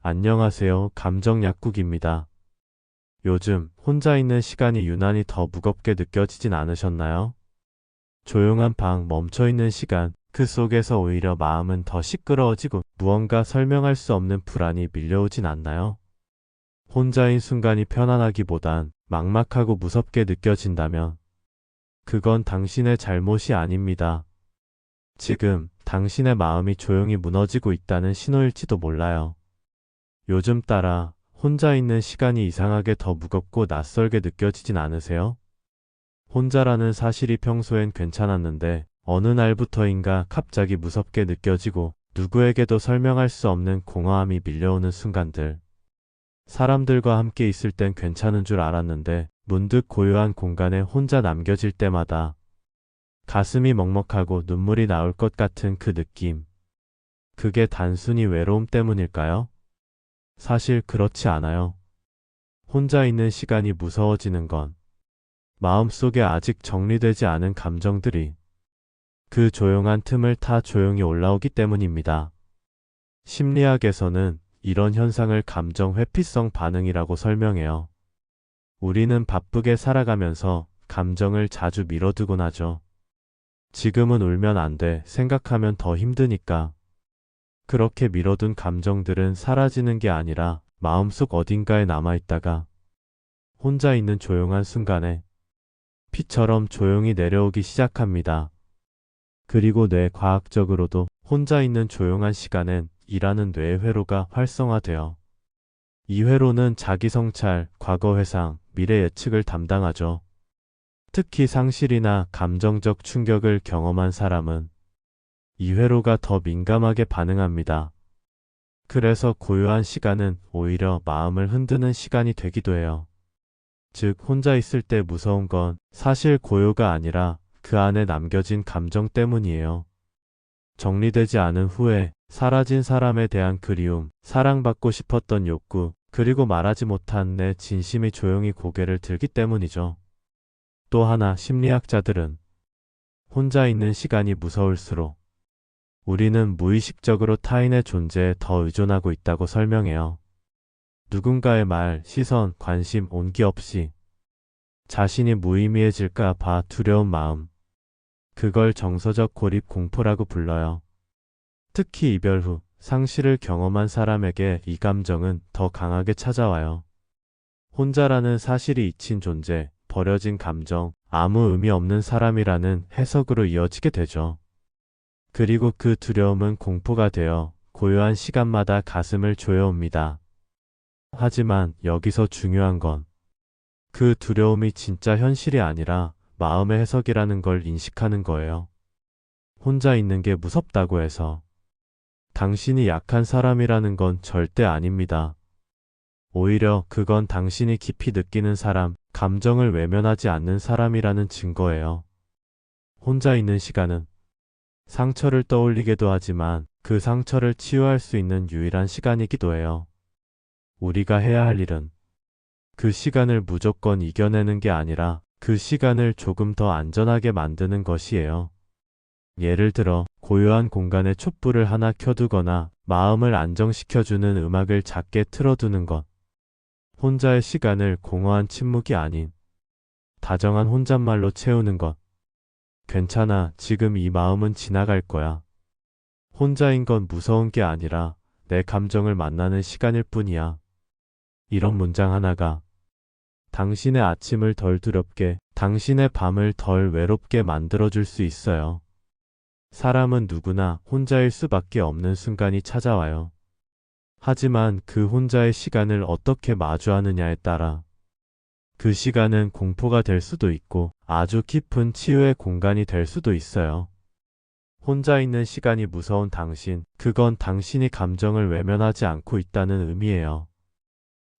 안녕하세요. 감정약국입니다. 요즘 혼자 있는 시간이 유난히 더 무겁게 느껴지진 않으셨나요? 조용한 방, 멈춰있는 시간, 그 속에서 오히려 마음은 더 시끄러워지고 무언가 설명할 수 없는 불안이 밀려오진 않나요? 혼자인 순간이 편안하기보단 막막하고 무섭게 느껴진다면 그건 당신의 잘못이 아닙니다. 지금 당신의 마음이 조용히 무너지고 있다는 신호일지도 몰라요. 요즘 따라 혼자 있는 시간이 이상하게 더 무겁고 낯설게 느껴지진 않으세요? 혼자라는 사실이 평소엔 괜찮았는데 어느 날부터인가 갑자기 무섭게 느껴지고 누구에게도 설명할 수 없는 공허함이 밀려오는 순간들. 사람들과 함께 있을 땐 괜찮은 줄 알았는데 문득 고요한 공간에 혼자 남겨질 때마다 가슴이 먹먹하고 눈물이 나올 것 같은 그 느낌. 그게 단순히 외로움 때문일까요? 사실 그렇지 않아요. 혼자 있는 시간이 무서워지는 건 마음속에 아직 정리되지 않은 감정들이 그 조용한 틈을 타 조용히 올라오기 때문입니다. 심리학에서는 이런 현상을 감정 회피성 반응이라고 설명해요. 우리는 바쁘게 살아가면서 감정을 자주 미뤄두곤 하죠. 지금은 울면 안 돼, 생각하면 더 힘드니까. 그렇게 미뤄둔 감정들은 사라지는 게 아니라 마음속 어딘가에 남아있다가 혼자 있는 조용한 순간에 피처럼 조용히 내려오기 시작합니다. 그리고 뇌과학적으로도 혼자 있는 조용한 시간엔 일하는 뇌의 회로가 활성화되어 이 회로는 자기 성찰, 과거 회상, 미래 예측을 담당하죠. 특히 상실이나 감정적 충격을 경험한 사람은 이 회로가 더 민감하게 반응합니다. 그래서 고요한 시간은 오히려 마음을 흔드는 시간이 되기도 해요. 즉, 혼자 있을 때 무서운 건 사실 고요가 아니라 그 안에 남겨진 감정 때문이에요. 정리되지 않은 후회, 사라진 사람에 대한 그리움, 사랑받고 싶었던 욕구, 그리고 말하지 못한 내 진심이 조용히 고개를 들기 때문이죠. 또 하나 심리학자들은 혼자 있는 시간이 무서울수록 우리는 무의식적으로 타인의 존재에 더 의존하고 있다고 설명해요. 누군가의 말, 시선, 관심, 온기 없이 자신이 무의미해질까 봐 두려운 마음. 그걸 정서적 고립 공포라고 불러요. 특히 이별 후 상실을 경험한 사람에게 이 감정은 더 강하게 찾아와요. 혼자라는 사실이 잊힌 존재, 버려진 감정, 아무 의미 없는 사람이라는 해석으로 이어지게 되죠. 그리고 그 두려움은 공포가 되어 고요한 시간마다 가슴을 조여옵니다. 하지만 여기서 중요한 건 그 두려움이 진짜 현실이 아니라 마음의 해석이라는 걸 인식하는 거예요. 혼자 있는 게 무섭다고 해서 당신이 약한 사람이라는 건 절대 아닙니다. 오히려 그건 당신이 깊이 느끼는 사람, 감정을 외면하지 않는 사람이라는 증거예요. 혼자 있는 시간은 상처를 떠올리게도 하지만 그 상처를 치유할 수 있는 유일한 시간이기도 해요. 우리가 해야 할 일은 그 시간을 무조건 이겨내는 게 아니라 그 시간을 조금 더 안전하게 만드는 것이에요. 예를 들어 고요한 공간에 촛불을 하나 켜두거나 마음을 안정시켜주는 음악을 작게 틀어두는 것. 혼자의 시간을 공허한 침묵이 아닌 다정한 혼잣말로 채우는 것. 괜찮아, 지금 이 마음은 지나갈 거야. 혼자인 건 무서운 게 아니라 내 감정을 만나는 시간일 뿐이야. 이런 문장 하나가 당신의 아침을 덜 두렵게, 당신의 밤을 덜 외롭게 만들어줄 수 있어요. 사람은 누구나 혼자일 수밖에 없는 순간이 찾아와요. 하지만 그 혼자의 시간을 어떻게 마주하느냐에 따라 그 시간은 공포가 될 수도 있고 아주 깊은 치유의 공간이 될 수도 있어요. 혼자 있는 시간이 무서운 당신, 그건 당신이 감정을 외면하지 않고 있다는 의미예요.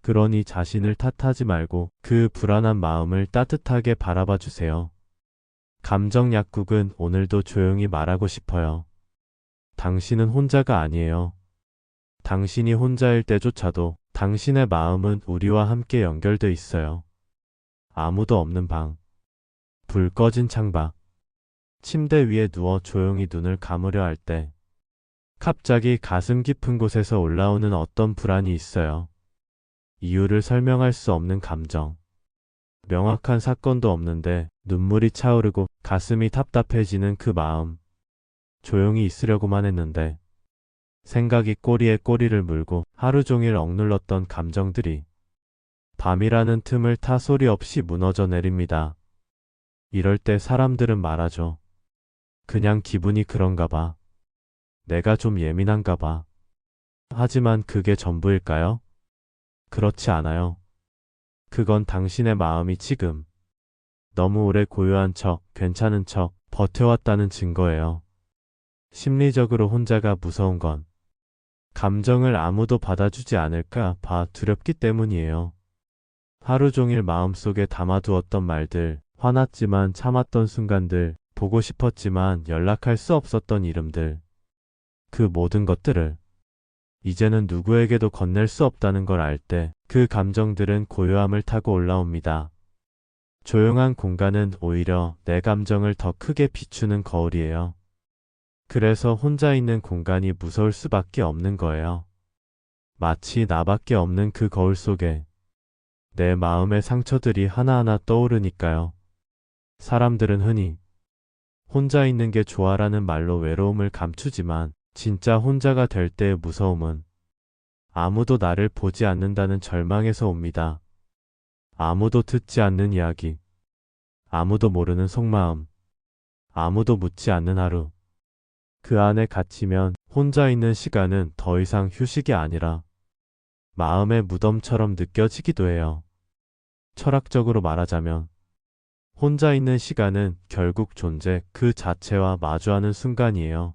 그러니 자신을 탓하지 말고 그 불안한 마음을 따뜻하게 바라봐 주세요. 감정 약국은 오늘도 조용히 말하고 싶어요. 당신은 혼자가 아니에요. 당신이 혼자일 때조차도 당신의 마음은 우리와 함께 연결돼 있어요. 아무도 없는 방, 불 꺼진 창밖, 침대 위에 누워 조용히 눈을 감으려 할 때 갑자기 가슴 깊은 곳에서 올라오는 어떤 불안이 있어요. 이유를 설명할 수 없는 감정. 명확한 사건도 없는데 눈물이 차오르고 가슴이 답답해지는 그 마음. 조용히 있으려고만 했는데 생각이 꼬리에 꼬리를 물고 하루 종일 억눌렀던 감정들이 밤이라는 틈을 타 소리 없이 무너져 내립니다. 이럴 때 사람들은 말하죠. 그냥 기분이 그런가 봐. 내가 좀 예민한가 봐. 하지만 그게 전부일까요? 그렇지 않아요. 그건 당신의 마음이 지금 너무 오래 고요한 척, 괜찮은 척 버텨왔다는 증거예요. 심리적으로 혼자가 무서운 건 감정을 아무도 받아주지 않을까 봐 두렵기 때문이에요. 하루 종일 마음속에 담아두었던 말들, 화났지만 참았던 순간들, 보고 싶었지만 연락할 수 없었던 이름들. 그 모든 것들을 이제는 누구에게도 건넬 수 없다는 걸 알 때 그 감정들은 고요함을 타고 올라옵니다. 조용한 공간은 오히려 내 감정을 더 크게 비추는 거울이에요. 그래서 혼자 있는 공간이 무서울 수밖에 없는 거예요. 마치 나밖에 없는 그 거울 속에 내 마음의 상처들이 하나하나 떠오르니까요. 사람들은 흔히 혼자 있는 게 좋아라는 말로 외로움을 감추지만 진짜 혼자가 될 때의 무서움은 아무도 나를 보지 않는다는 절망에서 옵니다. 아무도 듣지 않는 이야기, 아무도 모르는 속마음, 아무도 묻지 않는 하루. 그 안에 갇히면 혼자 있는 시간은 더 이상 휴식이 아니라 마음의 무덤처럼 느껴지기도 해요. 철학적으로 말하자면 혼자 있는 시간은 결국 존재 그 자체와 마주하는 순간이에요.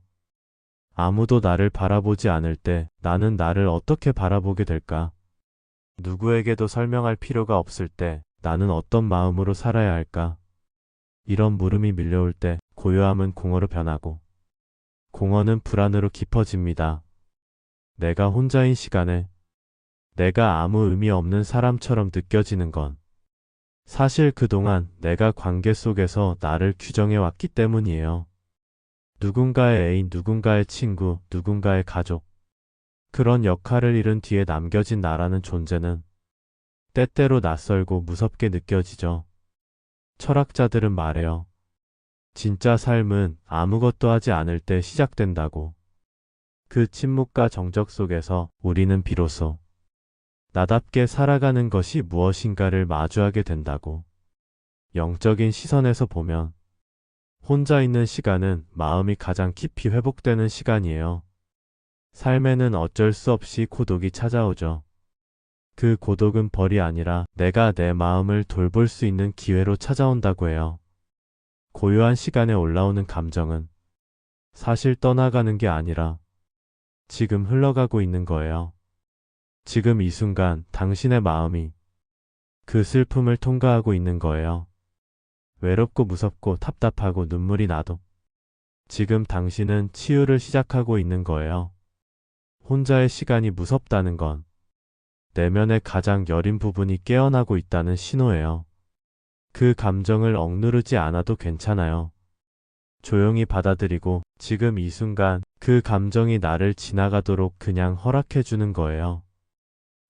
아무도 나를 바라보지 않을 때 나는 나를 어떻게 바라보게 될까? 누구에게도 설명할 필요가 없을 때 나는 어떤 마음으로 살아야 할까? 이런 물음이 밀려올 때 고요함은 공허로 변하고 공허는 불안으로 깊어집니다. 내가 혼자인 시간에 내가 아무 의미 없는 사람처럼 느껴지는 건 사실 그동안 내가 관계 속에서 나를 규정해 왔기 때문이에요. 누군가의 애인, 누군가의 친구, 누군가의 가족. 그런 역할을 잃은 뒤에 남겨진 나라는 존재는 때때로 낯설고 무섭게 느껴지죠. 철학자들은 말해요. 진짜 삶은 아무것도 하지 않을 때 시작된다고. 그 침묵과 정적 속에서 우리는 비로소 나답게 살아가는 것이 무엇인가를 마주하게 된다고. 영적인 시선에서 보면 혼자 있는 시간은 마음이 가장 깊이 회복되는 시간이에요. 삶에는 어쩔 수 없이 고독이 찾아오죠. 그 고독은 벌이 아니라 내가 내 마음을 돌볼 수 있는 기회로 찾아온다고 해요. 고요한 시간에 올라오는 감정은 사실 떠나가는 게 아니라 지금 흘러가고 있는 거예요. 지금 이 순간 당신의 마음이 그 슬픔을 통과하고 있는 거예요. 외롭고 무섭고 답답하고 눈물이 나도 지금 당신은 치유를 시작하고 있는 거예요. 혼자의 시간이 무섭다는 건 내면의 가장 여린 부분이 깨어나고 있다는 신호예요. 그 감정을 억누르지 않아도 괜찮아요. 조용히 받아들이고 지금 이 순간 그 감정이 나를 지나가도록 그냥 허락해주는 거예요.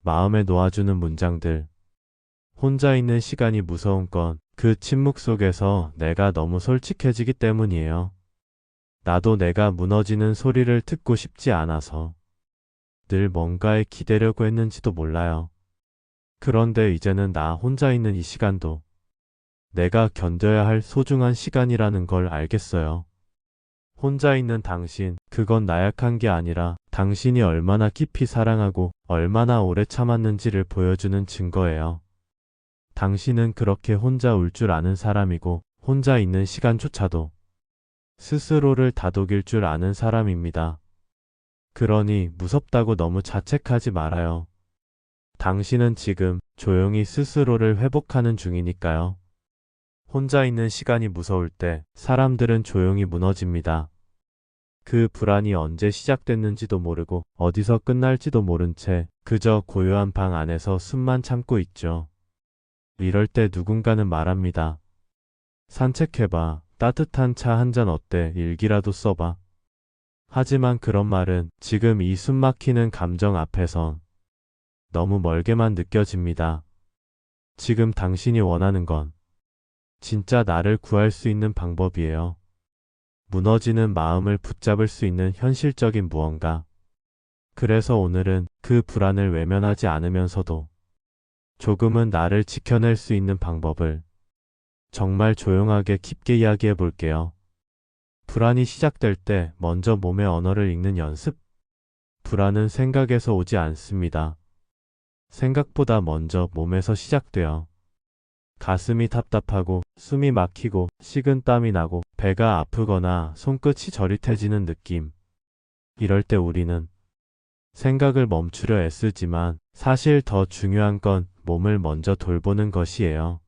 마음에 놓아주는 문장들. 혼자 있는 시간이 무서운 건 그 침묵 속에서 내가 너무 솔직해지기 때문이에요. 나도 내가 무너지는 소리를 듣고 싶지 않아서 늘 뭔가에 기대려고 했는지도 몰라요. 그런데 이제는 나 혼자 있는 이 시간도 내가 견뎌야 할 소중한 시간이라는 걸 알겠어요. 혼자 있는 당신, 그건 나약한 게 아니라 당신이 얼마나 깊이 사랑하고 얼마나 오래 참았는지를 보여주는 증거예요. 당신은 그렇게 혼자 울 줄 아는 사람이고 혼자 있는 시간조차도 스스로를 다독일 줄 아는 사람입니다. 그러니 무섭다고 너무 자책하지 말아요. 당신은 지금 조용히 스스로를 회복하는 중이니까요. 혼자 있는 시간이 무서울 때 사람들은 조용히 무너집니다. 그 불안이 언제 시작됐는지도 모르고 어디서 끝날지도 모른 채 그저 고요한 방 안에서 숨만 참고 있죠. 이럴 때 누군가는 말합니다. 산책해봐. 따뜻한 차 한 잔 어때? 일기라도 써봐. 하지만 그런 말은 지금 이 숨막히는 감정 앞에선 너무 멀게만 느껴집니다. 지금 당신이 원하는 건 진짜 나를 구할 수 있는 방법이에요. 무너지는 마음을 붙잡을 수 있는 현실적인 무언가. 그래서 오늘은 그 불안을 외면하지 않으면서도 조금은 나를 지켜낼 수 있는 방법을 정말 조용하게 깊게 이야기해 볼게요. 불안이 시작될 때 먼저 몸의 언어를 읽는 연습. 불안은 생각에서 오지 않습니다. 생각보다 먼저 몸에서 시작돼요. 가슴이 답답하고 숨이 막히고 식은땀이 나고 배가 아프거나 손끝이 저릿해지는 느낌. 이럴 때 우리는 생각을 멈추려 애쓰지만 사실 더 중요한 건 몸을 먼저 돌보는 것이에요.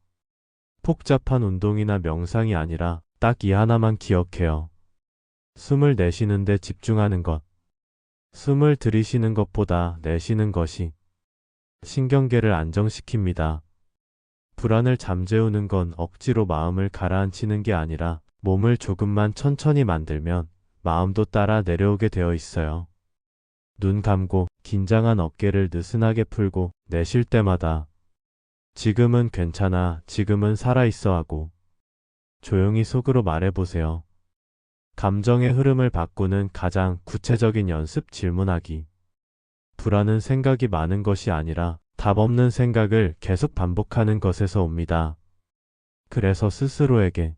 복잡한 운동이나 명상이 아니라 딱 이 하나만 기억해요. 숨을 내쉬는데 집중하는 것. 숨을 들이쉬는 것보다 내쉬는 것이 신경계를 안정시킵니다. 불안을 잠재우는 건 억지로 마음을 가라앉히는 게 아니라 몸을 조금만 천천히 만들면 마음도 따라 내려오게 되어 있어요. 눈 감고 긴장한 어깨를 느슨하게 풀고 내쉴 때마다 지금은 괜찮아, 지금은 살아있어 하고 조용히 속으로 말해보세요. 감정의 흐름을 바꾸는 가장 구체적인 연습 질문하기. 불안은 생각이 많은 것이 아니라 답 없는 생각을 계속 반복하는 것에서 옵니다. 그래서 스스로에게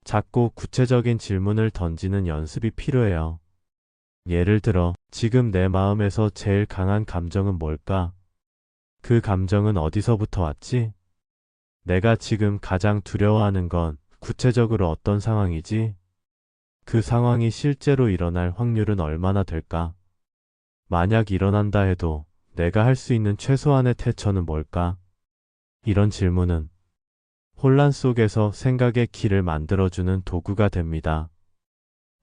작고 구체적인 질문을 던지는 연습이 필요해요. 예를 들어, 지금 내 마음에서 제일 강한 감정은 뭘까? 그 감정은 어디서부터 왔지? 내가 지금 가장 두려워하는 건 구체적으로 어떤 상황이지? 그 상황이 실제로 일어날 확률은 얼마나 될까? 만약 일어난다 해도 내가 할 수 있는 최소한의 대처는 뭘까? 이런 질문은 혼란 속에서 생각의 길을 만들어주는 도구가 됩니다.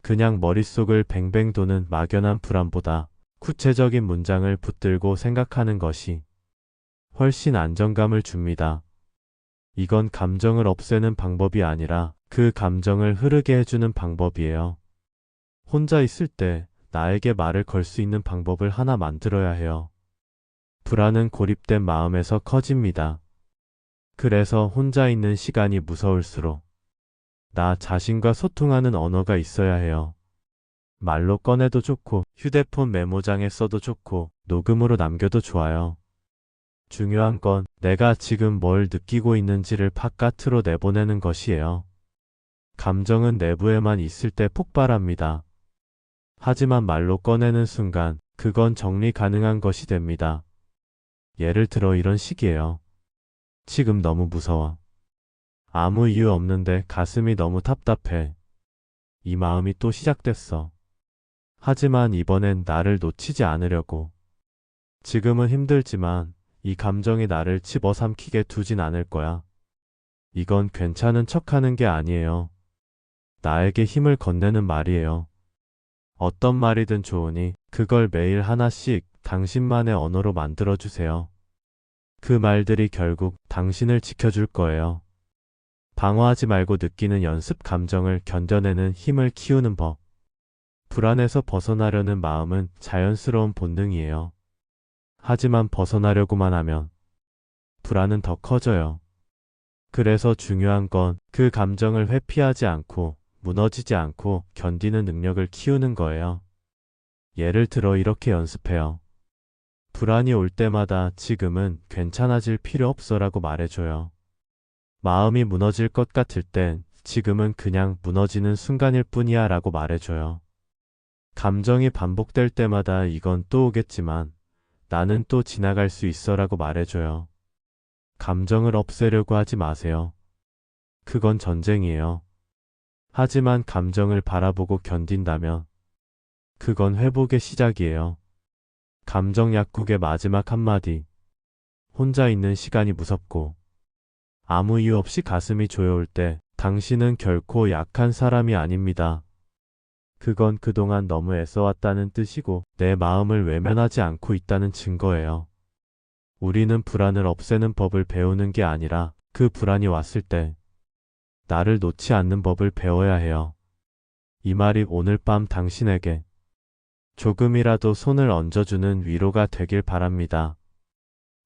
그냥 머릿속을 뱅뱅 도는 막연한 불안보다 구체적인 문장을 붙들고 생각하는 것이 훨씬 안정감을 줍니다. 이건 감정을 없애는 방법이 아니라 그 감정을 흐르게 해주는 방법이에요. 혼자 있을 때 나에게 말을 걸 수 있는 방법을 하나 만들어야 해요. 불안은 고립된 마음에서 커집니다. 그래서 혼자 있는 시간이 무서울수록 나 자신과 소통하는 언어가 있어야 해요. 말로 꺼내도 좋고 휴대폰 메모장에 써도 좋고 녹음으로 남겨도 좋아요. 중요한 건 내가 지금 뭘 느끼고 있는지를 바깥으로 내보내는 것이에요. 감정은 내부에만 있을 때 폭발합니다. 하지만 말로 꺼내는 순간 그건 정리 가능한 것이 됩니다. 예를 들어 이런 식이에요. 지금 너무 무서워. 아무 이유 없는데 가슴이 너무 답답해. 이 마음이 또 시작됐어. 하지만 이번엔 나를 놓치지 않으려고. 지금은 힘들지만 이 감정이 나를 집어삼키게 두진 않을 거야. 이건 괜찮은 척하는 게 아니에요. 나에게 힘을 건네는 말이에요. 어떤 말이든 좋으니 그걸 매일 하나씩 당신만의 언어로 만들어주세요. 그 말들이 결국 당신을 지켜줄 거예요. 방어하지 말고 느끼는 연습. 감정을 견뎌내는 힘을 키우는 법. 불안에서 벗어나려는 마음은 자연스러운 본능이에요. 하지만 벗어나려고만 하면 불안은 더 커져요. 그래서 중요한 건 그 감정을 회피하지 않고 무너지지 않고 견디는 능력을 키우는 거예요. 예를 들어 이렇게 연습해요. 불안이 올 때마다 지금은 괜찮아질 필요 없어라고 말해줘요. 마음이 무너질 것 같을 땐 지금은 그냥 무너지는 순간일 뿐이야 라고 말해줘요. 감정이 반복될 때마다 이건 또 오겠지만 나는 또 지나갈 수 있어 라고 말해줘요. 감정을 없애려고 하지 마세요. 그건 전쟁이에요. 하지만 감정을 바라보고 견딘다면 그건 회복의 시작이에요. 감정 약국의 마지막 한마디. 혼자 있는 시간이 무섭고 아무 이유 없이 가슴이 조여올 때 당신은 결코 약한 사람이 아닙니다. 그건 그동안 너무 애써왔다는 뜻이고 내 마음을 외면하지 않고 있다는 증거예요. 우리는 불안을 없애는 법을 배우는 게 아니라 그 불안이 왔을 때 나를 놓지 않는 법을 배워야 해요. 이 말이 오늘 밤 당신에게 조금이라도 손을 얹어주는 위로가 되길 바랍니다.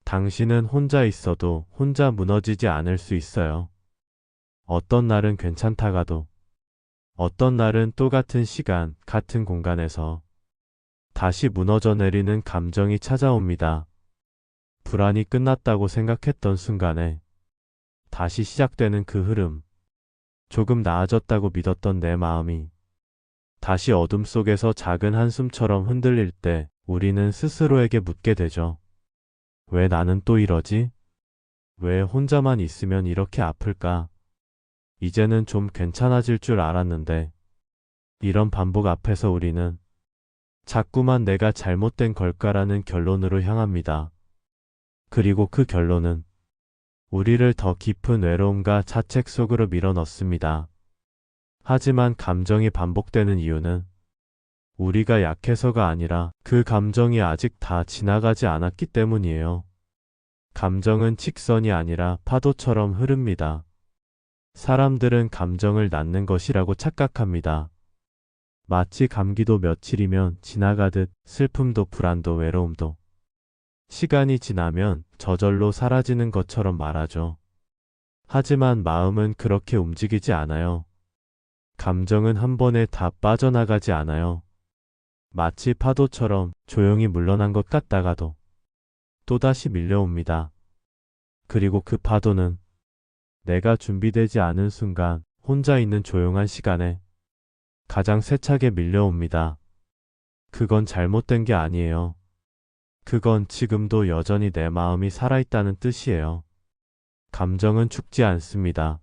당신은 혼자 있어도 혼자 무너지지 않을 수 있어요. 어떤 날은 괜찮다가도, 어떤 날은 똑같은 시간, 같은 공간에서 다시 무너져 내리는 감정이 찾아옵니다. 불안이 끝났다고 생각했던 순간에 다시 시작되는 그 흐름, 조금 나아졌다고 믿었던 내 마음이 다시 어둠 속에서 작은 한숨처럼 흔들릴 때 우리는 스스로에게 묻게 되죠. 왜 나는 또 이러지? 왜 혼자만 있으면 이렇게 아플까? 이제는 좀 괜찮아질 줄 알았는데, 이런 반복 앞에서 우리는 자꾸만 내가 잘못된 걸까라는 결론으로 향합니다. 그리고 그 결론은 우리를 더 깊은 외로움과 자책 속으로 밀어넣습니다. 하지만 감정이 반복되는 이유는 우리가 약해서가 아니라 그 감정이 아직 다 지나가지 않았기 때문이에요. 감정은 직선이 아니라 파도처럼 흐릅니다. 사람들은 감정을 낳는 것이라고 착각합니다. 마치 감기도 며칠이면 지나가듯 슬픔도 불안도 외로움도 시간이 지나면 저절로 사라지는 것처럼 말하죠. 하지만 마음은 그렇게 움직이지 않아요. 감정은 한 번에 다 빠져나가지 않아요. 마치 파도처럼 조용히 물러난 것 같다가도 또다시 밀려옵니다. 그리고 그 파도는 내가 준비되지 않은 순간 혼자 있는 조용한 시간에 가장 세차게 밀려옵니다. 그건 잘못된 게 아니에요. 그건 지금도 여전히 내 마음이 살아있다는 뜻이에요. 감정은 죽지 않습니다.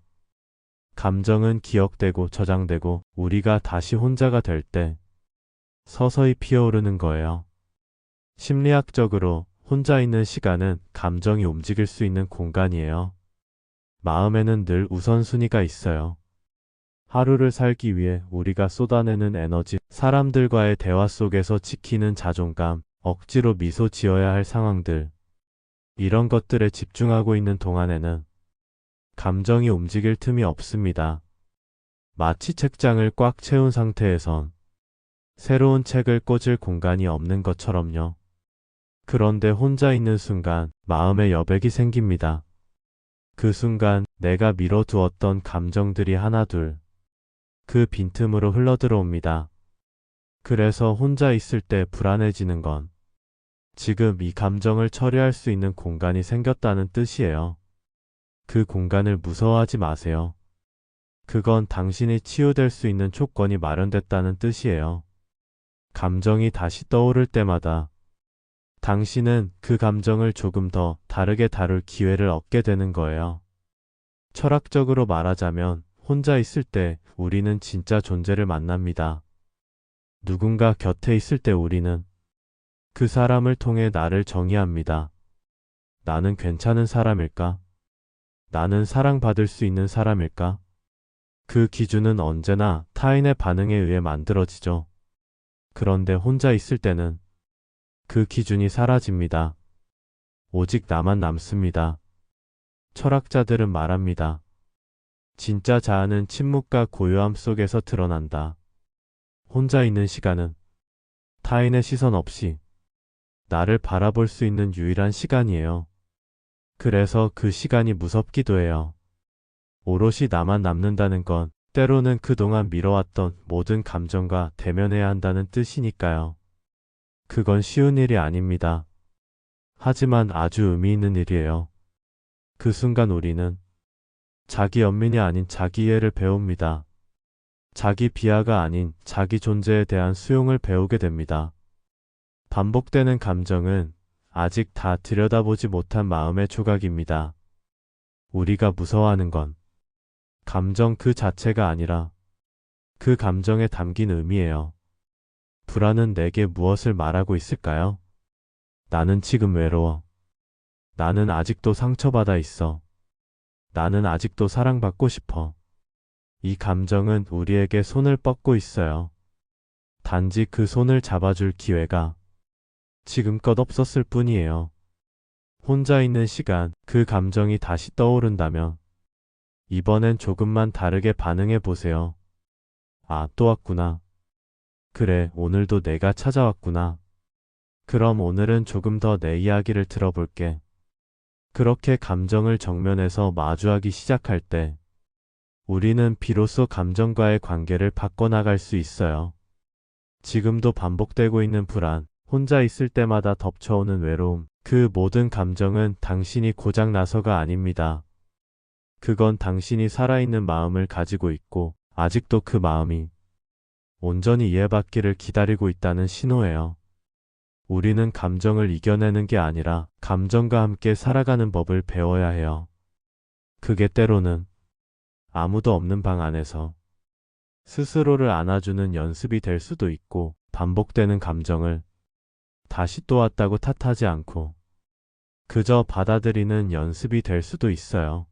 감정은 기억되고 저장되고 우리가 다시 혼자가 될 때 서서히 피어오르는 거예요. 심리학적으로 혼자 있는 시간은 감정이 움직일 수 있는 공간이에요. 마음에는 늘 우선순위가 있어요. 하루를 살기 위해 우리가 쏟아내는 에너지, 사람들과의 대화 속에서 지키는 자존감, 억지로 미소 지어야 할 상황들, 이런 것들에 집중하고 있는 동안에는 감정이 움직일 틈이 없습니다. 마치 책장을 꽉 채운 상태에선 새로운 책을 꽂을 공간이 없는 것처럼요. 그런데 혼자 있는 순간 마음의 여백이 생깁니다. 그 순간 내가 밀어두었던 감정들이 하나둘 그 빈틈으로 흘러들어옵니다. 그래서 혼자 있을 때 불안해지는 건 지금 이 감정을 처리할 수 있는 공간이 생겼다는 뜻이에요. 그 공간을 무서워하지 마세요. 그건 당신이 치유될 수 있는 조건이 마련됐다는 뜻이에요. 감정이 다시 떠오를 때마다 당신은 그 감정을 조금 더 다르게 다룰 기회를 얻게 되는 거예요. 철학적으로 말하자면 혼자 있을 때 우리는 진짜 존재를 만납니다. 누군가 곁에 있을 때 우리는 그 사람을 통해 나를 정의합니다. 나는 괜찮은 사람일까? 나는 사랑받을 수 있는 사람일까? 그 기준은 언제나 타인의 반응에 의해 만들어지죠. 그런데 혼자 있을 때는 그 기준이 사라집니다. 오직 나만 남습니다. 철학자들은 말합니다. 진짜 자아는 침묵과 고요함 속에서 드러난다. 혼자 있는 시간은 타인의 시선 없이 나를 바라볼 수 있는 유일한 시간이에요. 그래서 그 시간이 무섭기도 해요. 오롯이 나만 남는다는 건 때로는 그동안 미뤄왔던 모든 감정과 대면해야 한다는 뜻이니까요. 그건 쉬운 일이 아닙니다. 하지만 아주 의미 있는 일이에요. 그 순간 우리는 자기 연민이 아닌 자기 이해를 배웁니다. 자기 비하가 아닌 자기 존재에 대한 수용을 배우게 됩니다. 반복되는 감정은 아직 다 들여다보지 못한 마음의 조각입니다. 우리가 무서워하는 건 감정 그 자체가 아니라 그 감정에 담긴 의미예요. 불안은 내게 무엇을 말하고 있을까요? 나는 지금 외로워. 나는 아직도 상처받아 있어. 나는 아직도 사랑받고 싶어. 이 감정은 우리에게 손을 뻗고 있어요. 단지 그 손을 잡아줄 기회가 지금껏 없었을 뿐이에요. 혼자 있는 시간, 그 감정이 다시 떠오른다면 이번엔 조금만 다르게 반응해 보세요. 아, 또 왔구나. 그래, 오늘도 내가 찾아왔구나. 그럼 오늘은 조금 더 내 이야기를 들어볼게. 그렇게 감정을 정면에서 마주하기 시작할 때 우리는 비로소 감정과의 관계를 바꿔나갈 수 있어요. 지금도 반복되고 있는 불안, 혼자 있을 때마다 덮쳐오는 외로움, 그 모든 감정은 당신이 고장나서가 아닙니다. 그건 당신이 살아있는 마음을 가지고 있고 아직도 그 마음이 온전히 이해받기를 기다리고 있다는 신호예요. 우리는 감정을 이겨내는 게 아니라 감정과 함께 살아가는 법을 배워야 해요. 그게 때로는 아무도 없는 방 안에서 스스로를 안아주는 연습이 될 수도 있고, 반복되는 감정을 다시 또 왔다고 탓하지 않고 그저 받아들이는 연습이 될 수도 있어요.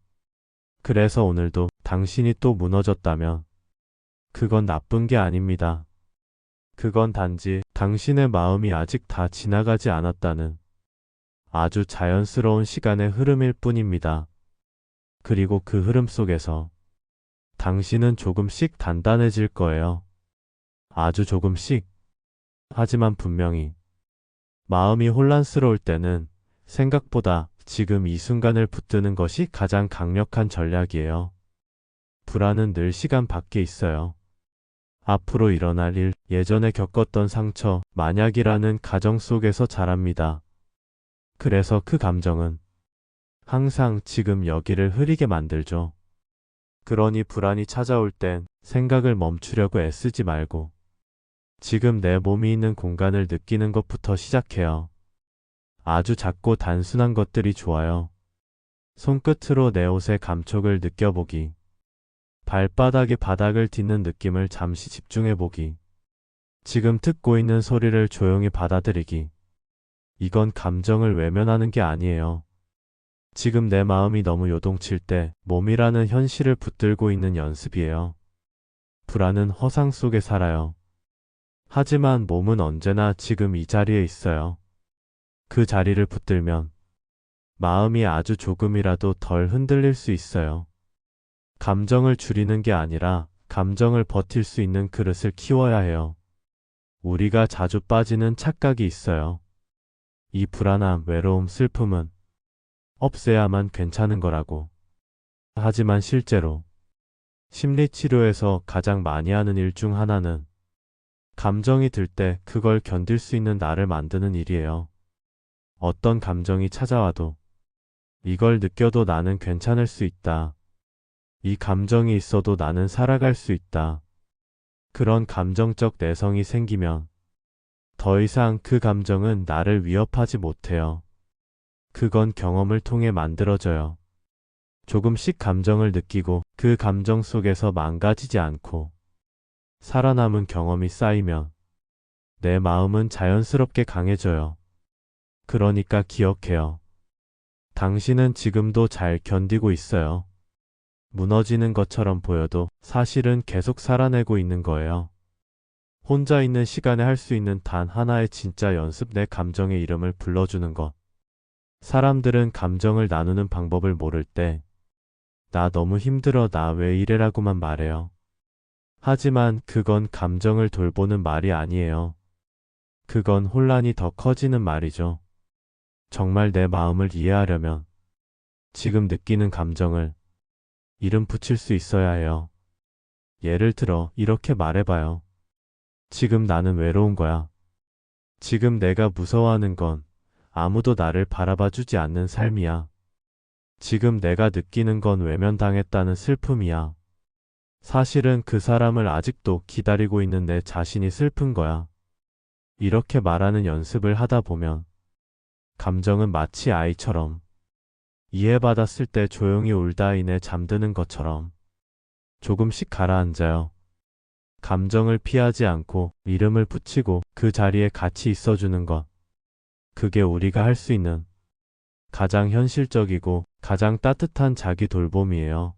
그래서 오늘도 당신이 또 무너졌다면 그건 나쁜 게 아닙니다. 그건 단지 당신의 마음이 아직 다 지나가지 않았다는 아주 자연스러운 시간의 흐름일 뿐입니다. 그리고 그 흐름 속에서 당신은 조금씩 단단해질 거예요. 아주 조금씩. 하지만 분명히 마음이 혼란스러울 때는 생각보다 지금 이 순간을 붙드는 것이 가장 강력한 전략이에요. 불안은 늘 시간 밖에 있어요. 앞으로 일어날 일, 예전에 겪었던 상처, 만약이라는 가정 속에서 자랍니다. 그래서 그 감정은 항상 지금 여기를 흐리게 만들죠. 그러니 불안이 찾아올 땐 생각을 멈추려고 애쓰지 말고 지금 내 몸이 있는 공간을 느끼는 것부터 시작해요. 아주 작고 단순한 것들이 좋아요. 손끝으로 내 옷의 감촉을 느껴보기. 발바닥이 바닥을 딛는 느낌을 잠시 집중해보기. 지금 듣고 있는 소리를 조용히 받아들이기. 이건 감정을 외면하는 게 아니에요. 지금 내 마음이 너무 요동칠 때 몸이라는 현실을 붙들고 있는 연습이에요. 불안은 허상 속에 살아요. 하지만 몸은 언제나 지금 이 자리에 있어요. 그 자리를 붙들면 마음이 아주 조금이라도 덜 흔들릴 수 있어요. 감정을 줄이는 게 아니라 감정을 버틸 수 있는 그릇을 키워야 해요. 우리가 자주 빠지는 착각이 있어요. 이 불안함, 외로움, 슬픔은 없애야만 괜찮은 거라고. 하지만 실제로 심리치료에서 가장 많이 하는 일 중 하나는 감정이 들 때 그걸 견딜 수 있는 나를 만드는 일이에요. 어떤 감정이 찾아와도 이걸 느껴도 나는 괜찮을 수 있다. 이 감정이 있어도 나는 살아갈 수 있다. 그런 감정적 내성이 생기면 더 이상 그 감정은 나를 위협하지 못해요. 그건 경험을 통해 만들어져요. 조금씩 감정을 느끼고 그 감정 속에서 망가지지 않고 살아남은 경험이 쌓이면 내 마음은 자연스럽게 강해져요. 그러니까 기억해요. 당신은 지금도 잘 견디고 있어요. 무너지는 것처럼 보여도 사실은 계속 살아내고 있는 거예요. 혼자 있는 시간에 할 수 있는 단 하나의 진짜 연습, 내 감정의 이름을 불러주는 것. 사람들은 감정을 나누는 방법을 모를 때 나 너무 힘들어, 나 왜 이래라고만 말해요. 하지만 그건 감정을 돌보는 말이 아니에요. 그건 혼란이 더 커지는 말이죠. 정말 내 마음을 이해하려면 지금 느끼는 감정을 이름 붙일 수 있어야 해요. 예를 들어 이렇게 말해봐요. 지금 나는 외로운 거야. 지금 내가 무서워하는 건 아무도 나를 바라봐 주지 않는 삶이야. 지금 내가 느끼는 건 외면당했다는 슬픔이야. 사실은 그 사람을 아직도 기다리고 있는 내 자신이 슬픈 거야. 이렇게 말하는 연습을 하다 보면 감정은 마치 아이처럼 이해받았을 때 조용히 울다 인해 잠드는 것처럼 조금씩 가라앉아요. 감정을 피하지 않고 이름을 붙이고 그 자리에 같이 있어주는 것. 그게 우리가 할 수 있는 가장 현실적이고 가장 따뜻한 자기 돌봄이에요.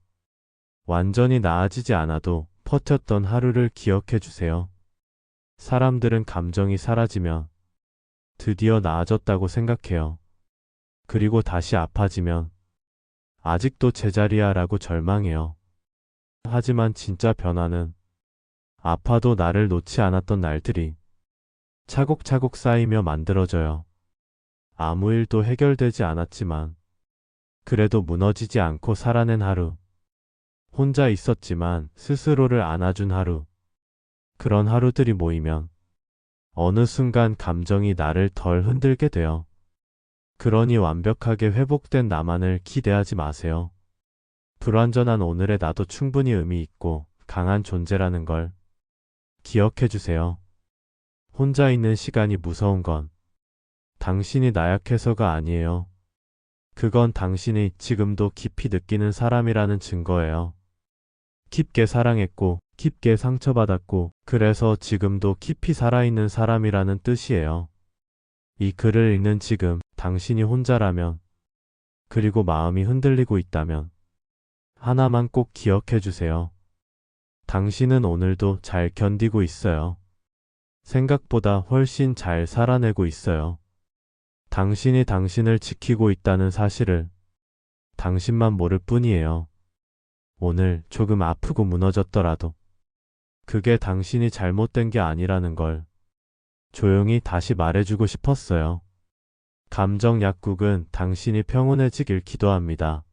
완전히 나아지지 않아도 버텼던 하루를 기억해 주세요. 사람들은 감정이 사라지면 드디어 나아졌다고 생각해요. 그리고 다시 아파지면 아직도 제자리야 라고 절망해요. 하지만 진짜 변화는 아파도 나를 놓지 않았던 날들이 차곡차곡 쌓이며 만들어져요. 아무 일도 해결되지 않았지만 그래도 무너지지 않고 살아낸 하루. 혼자 있었지만 스스로를 안아준 하루. 그런 하루들이 모이면 어느 순간 감정이 나를 덜 흔들게 돼요. 그러니 완벽하게 회복된 나만을 기대하지 마세요. 불완전한 오늘의 나도 충분히 의미 있고 강한 존재라는 걸 기억해 주세요. 혼자 있는 시간이 무서운 건 당신이 나약해서가 아니에요. 그건 당신이 지금도 깊이 느끼는 사람이라는 증거예요. 깊게 사랑했고, 깊게 상처받았고, 그래서 지금도 깊이 살아있는 사람이라는 뜻이에요. 이 글을 읽는 지금, 당신이 혼자라면, 그리고 마음이 흔들리고 있다면, 하나만 꼭 기억해 주세요. 당신은 오늘도 잘 견디고 있어요. 생각보다 훨씬 잘 살아내고 있어요. 당신이 당신을 지키고 있다는 사실을 당신만 모를 뿐이에요. 오늘 조금 아프고 무너졌더라도 그게 당신이 잘못된 게 아니라는 걸 조용히 다시 말해주고 싶었어요. 감정 약국은 당신이 평온해지길 기도합니다.